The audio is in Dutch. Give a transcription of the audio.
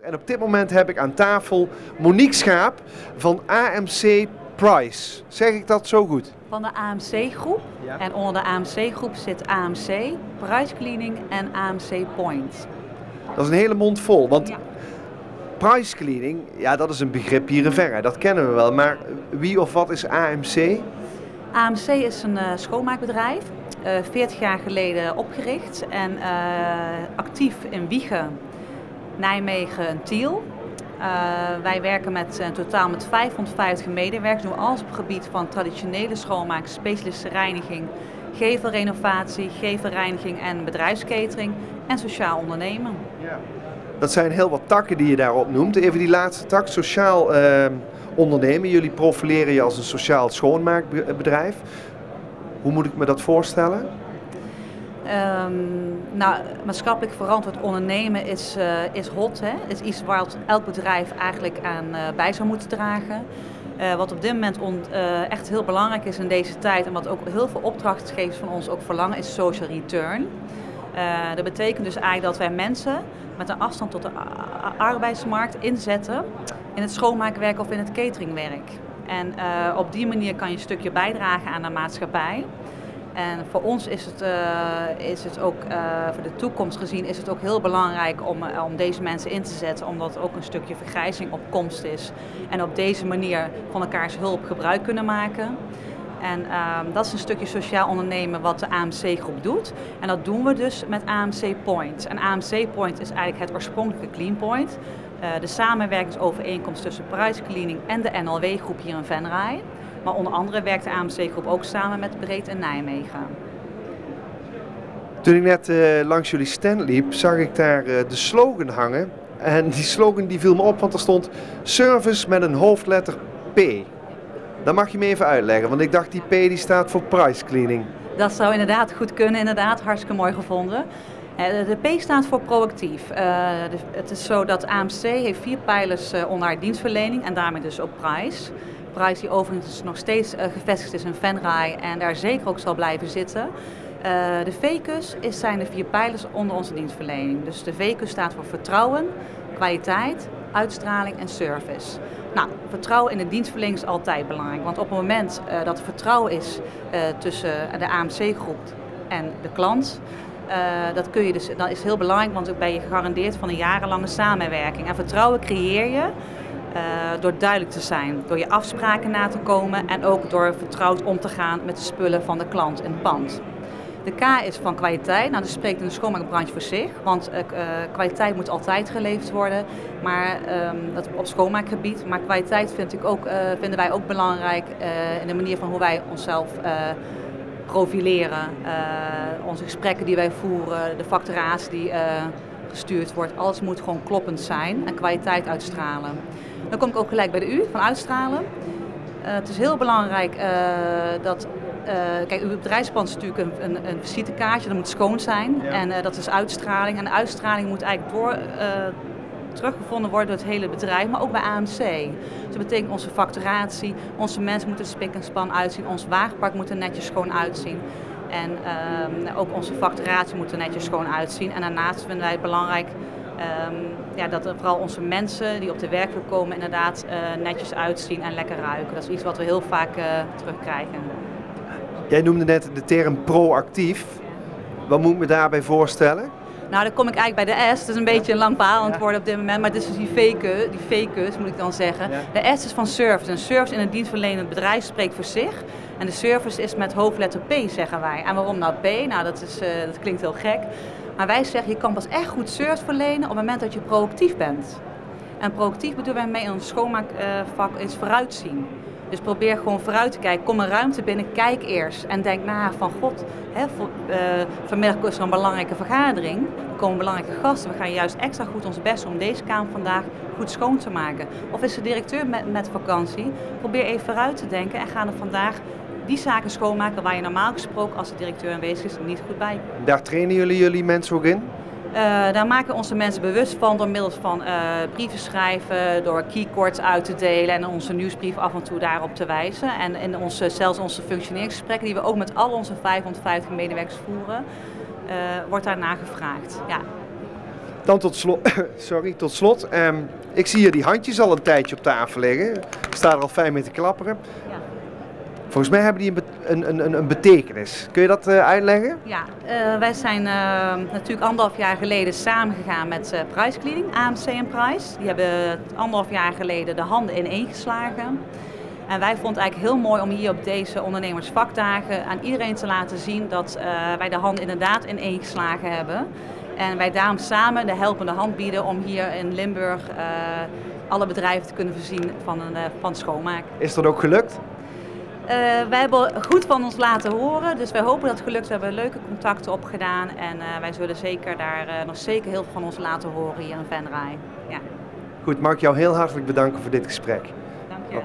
En op dit moment heb ik aan tafel Monique Schaap van AMC Price. Zeg ik dat zo goed? Van de AMC groep. Ja. En onder de AMC groep zit AMC, Price Cleaning en AMC Point. Dat is een hele mond vol, want Ja. price cleaning, ja, dat is een begrip hier in Venray, dat kennen we wel. Maar wie of wat is AMC? AMC is een schoonmaakbedrijf, 40 jaar geleden opgericht en actief in Wijchen, Nijmegen en Tiel. Wij werken met totaal met 550 medewerkers, doen alles op het gebied van traditionele schoonmaak, specialistische reiniging, gevelrenovatie, gevelreiniging en bedrijfskatering en sociaal ondernemen. Ja. Dat zijn heel wat takken die je daarop noemt. Even die laatste tak, sociaal ondernemen. Jullie profileren je als een sociaal schoonmaakbedrijf. Hoe moet ik me dat voorstellen? Maatschappelijk verantwoord ondernemen is hot. Hè? Is iets waar elk bedrijf eigenlijk aan bij zou moeten dragen. Wat op dit moment echt heel belangrijk is in deze tijd en wat ook heel veel opdrachtgevers van ons ook verlangen is social return. Dat betekent dus eigenlijk dat wij mensen met een afstand tot de arbeidsmarkt inzetten in het schoonmaakwerk of in het cateringwerk. En op die manier kan je een stukje bijdragen aan de maatschappij. En voor ons is het ook, voor de toekomst gezien, is het ook heel belangrijk om deze mensen in te zetten, omdat ook een stukje vergrijzing op komst is. En op deze manier van elkaars hulp gebruik kunnen maken. En dat is een stukje sociaal ondernemen wat de AMC-groep doet. En dat doen we dus met AMC Point. En AMC Point is eigenlijk het oorspronkelijke Clean Point. De samenwerkingsovereenkomst tussen Price Cleaning en de NLW-groep hier in Venray. Maar onder andere werkt de AMC-groep ook samen met Breed en Nijmegen. Toen ik net langs jullie stand liep, zag ik daar de slogan hangen. En die slogan die viel me op, want er stond service met een hoofdletter P. Dat mag je me even uitleggen, want ik dacht die P die staat voor price cleaning. Dat zou inderdaad goed kunnen, inderdaad, hartstikke mooi gevonden. De P staat voor proactief. Het is zo dat AMC heeft 4 pijlers onder haar dienstverlening en daarmee dus ook Price. Price die overigens nog steeds gevestigd is in Venray en daar zeker ook zal blijven zitten. De VCUS zijn de 4 pijlers onder onze dienstverlening. Dus de VCUS staat voor vertrouwen, kwaliteit, uitstraling en service. Nou, vertrouwen in de dienstverlening is altijd belangrijk. Want op het moment dat er vertrouwen is tussen de AMC-groep en de klant, dat is heel belangrijk, want dan ben je gegarandeerd van een jarenlange samenwerking. En vertrouwen creëer je door duidelijk te zijn, door je afspraken na te komen en ook door vertrouwd om te gaan met de spullen van de klant in het pand. De K is van kwaliteit. Nou, dat spreekt in de schoonmaakbranche voor zich, want kwaliteit moet altijd geleverd worden, maar dat op schoonmaakgebied. Maar kwaliteit vinden wij ook belangrijk in de manier van hoe wij onszelf profileren, onze gesprekken die wij voeren, de facturatie die gestuurd wordt. Alles moet gewoon kloppend zijn en kwaliteit uitstralen. Dan kom ik ook gelijk bij de U van uitstralen. Het is heel belangrijk dat kijk, uw bedrijfspand is natuurlijk een visitekaartje, dat moet schoon zijn. Ja. En dat is uitstraling. En de uitstraling moet eigenlijk teruggevonden worden door het hele bedrijf, maar ook bij AMC. Dus dat betekent onze facturatie, onze mensen moeten er spik en span uitzien, ons wagenpark moet er netjes schoon uitzien. En ook onze facturatie moet er netjes schoon uitzien. En daarnaast vinden wij het belangrijk dat vooral onze mensen die op de werkvloer komen inderdaad netjes uitzien en lekker ruiken. Dat is iets wat we heel vaak terugkrijgen. Jij noemde net de term proactief. Wat moet ik me daarbij voorstellen? Nou, dan kom ik eigenlijk bij de S. Het is een beetje een lang verhaal aan het worden op dit moment, maar dit is dus die VCUS moet ik dan zeggen. Ja. De S is van service. En service in het dienstverlenend bedrijf spreekt voor zich. En de service is met hoofdletter P, zeggen wij. En waarom nou P? Nou, dat klinkt heel gek. Maar wij zeggen, je kan pas echt goed service verlenen op het moment dat je proactief bent. En proactief bedoelen wij mee in ons schoonmaakvak is vooruitzien. Dus probeer gewoon vooruit te kijken. Kom een ruimte binnen, kijk eerst. En denk na van god, vanmiddag is er een belangrijke vergadering. Er komen belangrijke gasten. We gaan juist extra goed ons best doen om deze kamer vandaag goed schoon te maken. Of is de directeur met vakantie? Probeer even vooruit te denken en ga er vandaag die zaken schoonmaken waar je normaal gesproken als de directeur aanwezig is niet goed bij. Daar trainen jullie mensen ook in? Daar maken onze mensen bewust van door middel van brieven schrijven, door keycords uit te delen en onze nieuwsbrief af en toe daarop te wijzen. En in zelfs onze functioneringsgesprekken die we ook met al onze 550 medewerkers voeren, wordt daarna gevraagd. Ja. Dan tot slot. Ik zie hier die handjes al een tijdje op tafel liggen. Ik sta er al fijn mee te klapperen. Ja. Volgens mij hebben die een betekenis. Kun je dat uitleggen? Ja, wij zijn natuurlijk 1,5 jaar geleden samengegaan met Price Cleaning, AMC en Price. Die hebben 1,5 jaar geleden de handen ineen geslagen. En wij vonden het eigenlijk heel mooi om hier op deze ondernemersvakdagen aan iedereen te laten zien dat wij de handen inderdaad ineen geslagen hebben. En wij daarom samen de helpende hand bieden om hier in Limburg alle bedrijven te kunnen voorzien van schoonmaak. Is dat ook gelukt? Wij hebben goed van ons laten horen, dus wij hopen dat het gelukt is. We hebben leuke contacten opgedaan en wij zullen zeker daar nog zeker heel veel van ons laten horen hier in Venray. Ja. Goed, mag ik jou heel hartelijk bedanken voor dit gesprek. Dank je wel.